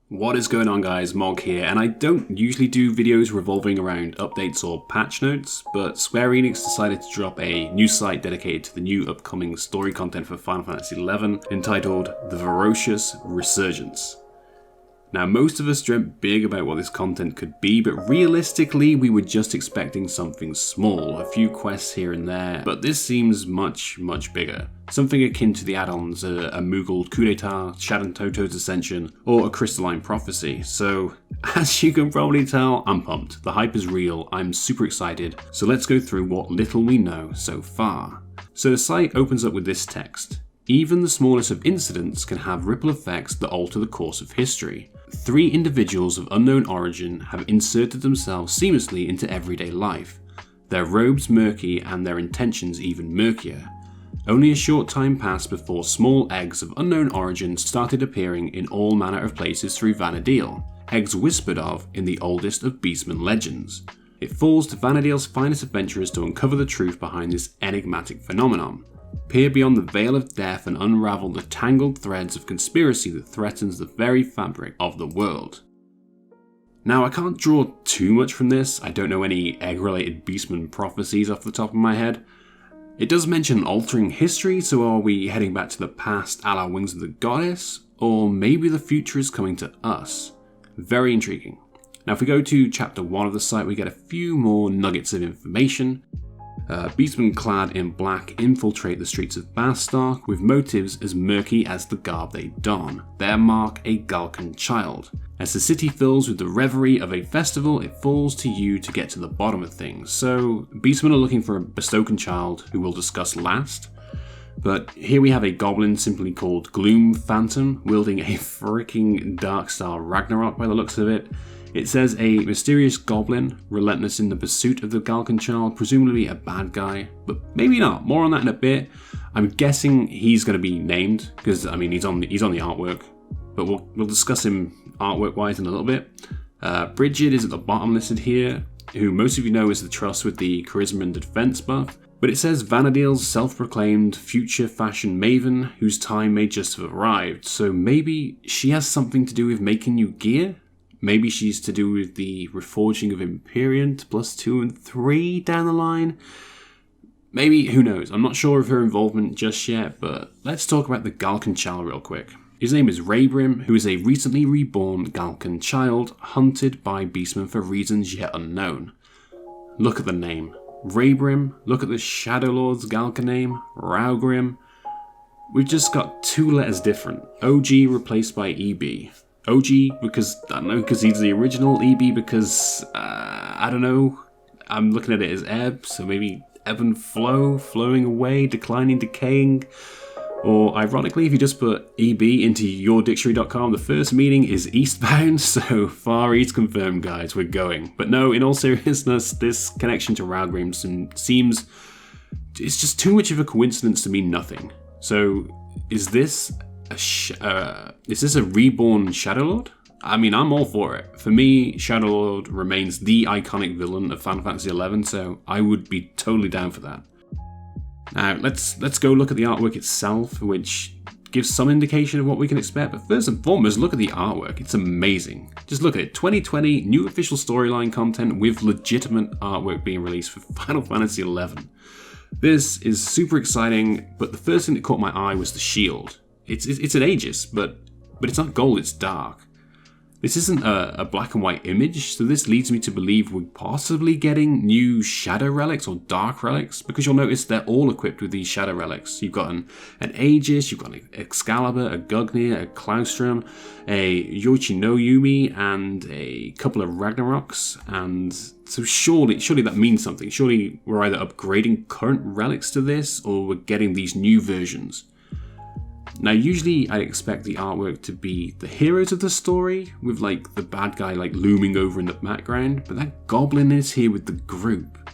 What is going on, guys? Mog here, and I don't usually do videos revolving around updates or patch notes, but Square Enix decided to drop a new site dedicated to the new upcoming story content for Final Fantasy XI entitled The Voracious Resurgence. Now, most of us dreamt big about what this content could be, but realistically we were just expecting something small, a few quests here and there, but this seems much bigger. Something akin to the add-ons, a Moogle Coup d'etat, Shadow Toto's Ascension, or a Crystalline Prophecy. So, as you can probably tell, I'm pumped. The hype is real, I'm super excited, so let's go through what little we know so far. So the site opens up with this text. Even the smallest of incidents can have ripple effects that alter the course of history. 3 individuals of unknown origin have inserted themselves seamlessly into everyday life, their robes murky and their intentions even murkier. Only a short time passed before small eggs of unknown origin started appearing in all manner of places through Vana'diel, eggs whispered of in the oldest of Beastman legends. It falls to Vana'diel's finest adventurers to uncover the truth behind this enigmatic phenomenon, peer beyond the veil of death and unravel the tangled threads of conspiracy that threatens the very fabric of the world. Now, I can't draw too much from this. I don't know any egg-related Beastman prophecies off the top of my head. It does mention altering history, so are we heading back to the past a la Wings of the Goddess? Or maybe the future is coming to us? Very intriguing. Now, if we go to chapter 1 of the site, we get a few more nuggets of information. Beastmen clad in black infiltrate the streets of Bastark with motives as murky as the garb they don. Their mark, a Galkan child. As the city fills with the reverie of a festival, it falls to you to get to the bottom of things. So, Beastmen are looking for a Bestoken child, who we'll discuss last. But here we have a goblin simply called Gloom Phantom, wielding a freaking Darkstar Ragnarok by the looks of it. It says a mysterious goblin, relentless in the pursuit of the Galkan child, presumably a bad guy, but maybe not. More on that in a bit. I'm guessing he's going to be named, because I mean he's on the artwork, but we'll discuss him artwork-wise in a little bit. Bridget is at the bottom listed here, who most of you know is the Truss with the Charisma and Defense buff, but it says Vana'diel's self-proclaimed future fashion maven, whose time may just have arrived, so maybe she has something to do with making new gear? Maybe she's to do with the reforging of Imperiant +2 and 3 down the line. Maybe, who knows? I'm not sure of her involvement just yet, but let's talk about the Galkan child real quick. His name is Raybrim, who is a recently reborn Galkan child hunted by Beastmen for reasons yet unknown. Look at the name. Raybrim, look at the Shadow Lord's Galkan name, Raugrim. We've just got 2 letters different. OG replaced by EB. OG because, I don't know, because he's the original, EB because, I don't know, I'm looking at it as ebb, so maybe ebb and flow, flowing away, declining, decaying, or ironically, if you just put EB into yourdictionary.com, the first meaning is eastbound, so far east confirmed, guys, we're going. But no, in all seriousness, this connection to Raugrim seems, it's just too much of a coincidence to mean nothing. So, is this a reborn Shadow Lord? I mean, I'm all for it. For me, Shadow Lord remains the iconic villain of Final Fantasy XI, so I would be totally down for that. Now, let's go look at the artwork itself, which gives some indication of what we can expect, but first and foremost, look at the artwork. It's amazing. Just look at it. 2020, new official storyline content with legitimate artwork being released for Final Fantasy XI. This is super exciting, but the first thing that caught my eye was the shield. It's an Aegis, but it's not gold, it's dark. This isn't a black and white image, so this leads me to believe we're possibly getting new Shadow Relics or Dark Relics, because you'll notice they're all equipped with these Shadow Relics. You've got an Aegis, you've got an Excalibur, a Gungnir, a Claustrum, a Yoichi no Yumi, and a couple of Ragnaroks, and so surely that means something. Surely we're either upgrading current relics to this, or we're getting these new versions. Now, usually I expect the artwork to be the heroes of the story, with like the bad guy like looming over in the background, but that goblin is here with the group.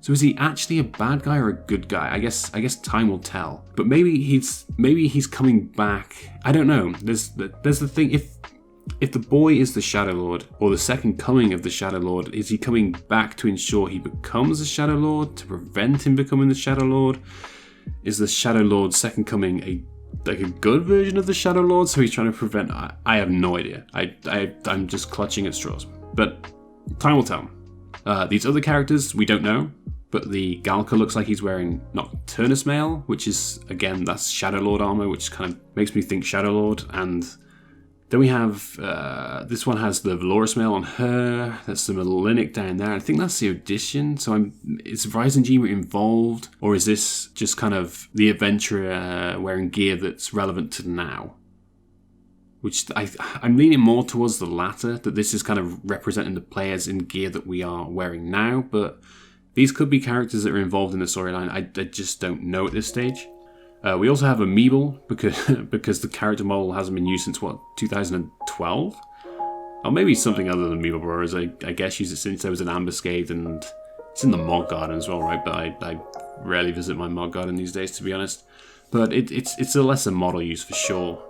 So is he actually a bad guy or a good guy? I guess time will tell. But maybe he's coming back. I don't know. There's the thing, if the boy is the Shadow Lord, or the second coming of the Shadow Lord, is he coming back to ensure he becomes a Shadow Lord, to prevent him becoming the Shadow Lord? Is the Shadow Lord's second coming a like a good version of the Shadow Lord, so he's trying to prevent... I have no idea. I'm just clutching at straws. But time will tell. These other characters, we don't know, but the Galka looks like he's wearing Nocturnus mail, which is, again, that's Shadow Lord armor, which kind of makes me think Shadow Lord. And then we have, this one has the Valoris mail on her, there's the Melinic down there. I think that's the Audition, so is Ryzenjima involved, or is this just kind of the adventurer wearing gear that's relevant to now? Which I'm leaning more towards the latter, that this is kind of representing the players in gear that we are wearing now, but these could be characters that are involved in the storyline. I just don't know at this stage. We also have Amiibo, because the character model hasn't been used since, what, 2012? Or maybe something other than Amiibo Bros. I guess used it since there was an ambuscade, and it's in the mod garden as well, right? But I rarely visit my mod garden these days, to be honest. But it's a lesser model use for sure.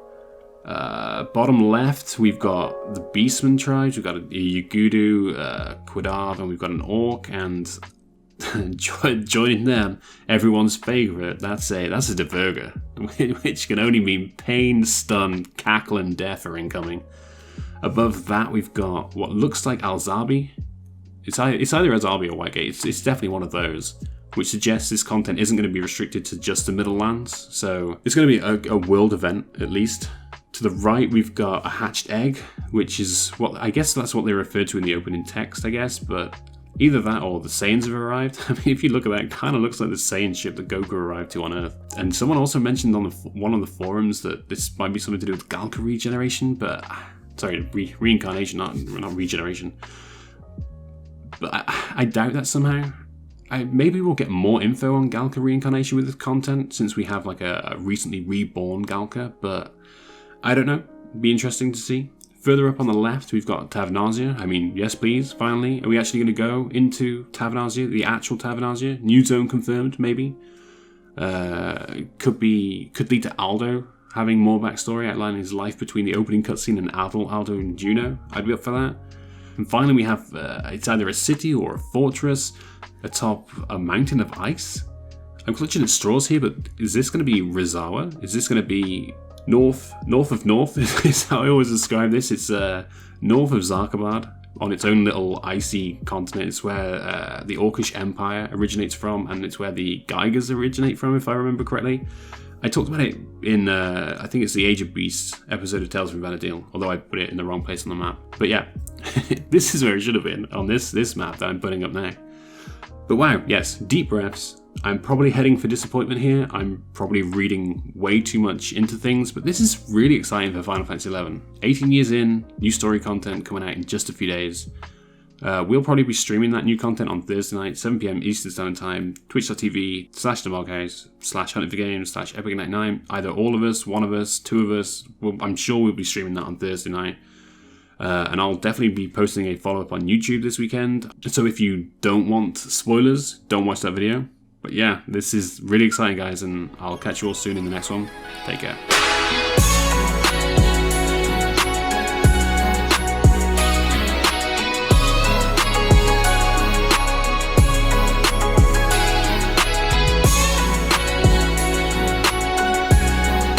Bottom left, we've got the Beastman tribes, we've got a Yugudu, Quadav, and we've got an Orc, and joining them, everyone's favourite, that's a Diverger, which can only mean pain, stun, cackle, and death are incoming. Above that, we've got what looks like Alzabi. It's either Alzabi or Whitegate. It's definitely one of those, which suggests this content isn't going to be restricted to just the Middle Lands, so it's going to be a world event, at least. To the right, we've got a hatched egg, which is what I guess that's what they refer to in the opening text, I guess, but either that or the Saiyans have arrived. I mean, if you look at that, it kind of looks like the Saiyan ship that Goku arrived to on Earth. And someone also mentioned on one of the forums that this might be something to do with Galka regeneration, but sorry, reincarnation, not regeneration. But I doubt that somehow. Maybe we'll get more info on Galka reincarnation with this content, since we have like a recently reborn Galka, but I don't know. Be interesting to see. Further up on the left, we've got Tavnazia. I mean, yes please, finally. Are we actually going to go into Tavnazia, the actual Tavnazia? New zone confirmed, maybe? Could lead to Aldo having more backstory, outlining his life between the opening cutscene and Aldo and Juno. I'd be up for that. And finally we have, it's either a city or a fortress atop a mountain of ice. I'm clutching at straws here, but is this going to be Rhazowa? Is this going to be north of north is how I always describe this. It's north of Xarcabard, on its own little icy continent. It's where the Orcish Empire originates from, and it's where the Geigers originate from, if I remember correctly. I talked about it in, I think it's the Age of Beasts episode of Tales from Vanadil, although I put it in the wrong place on the map. But yeah, this is where it should have been, on this map that I'm putting up now. But wow, yes, deep breaths. I'm probably heading for disappointment here. I'm probably reading way too much into things, but this is really exciting for Final Fantasy XI. 18 years in, new story content coming out in just a few days. We'll probably be streaming that new content on Thursday night, 7 PM Eastern Standard Time, twitch.tv/themoghouse/epicnight9. Either all of us, one of us, two of us. I'm sure we'll be streaming that on Thursday night. And I'll definitely be posting a follow-up on YouTube this weekend. So if you don't want spoilers, don't watch that video. But yeah, this is really exciting, guys, and I'll catch you all soon in the next one. Take care.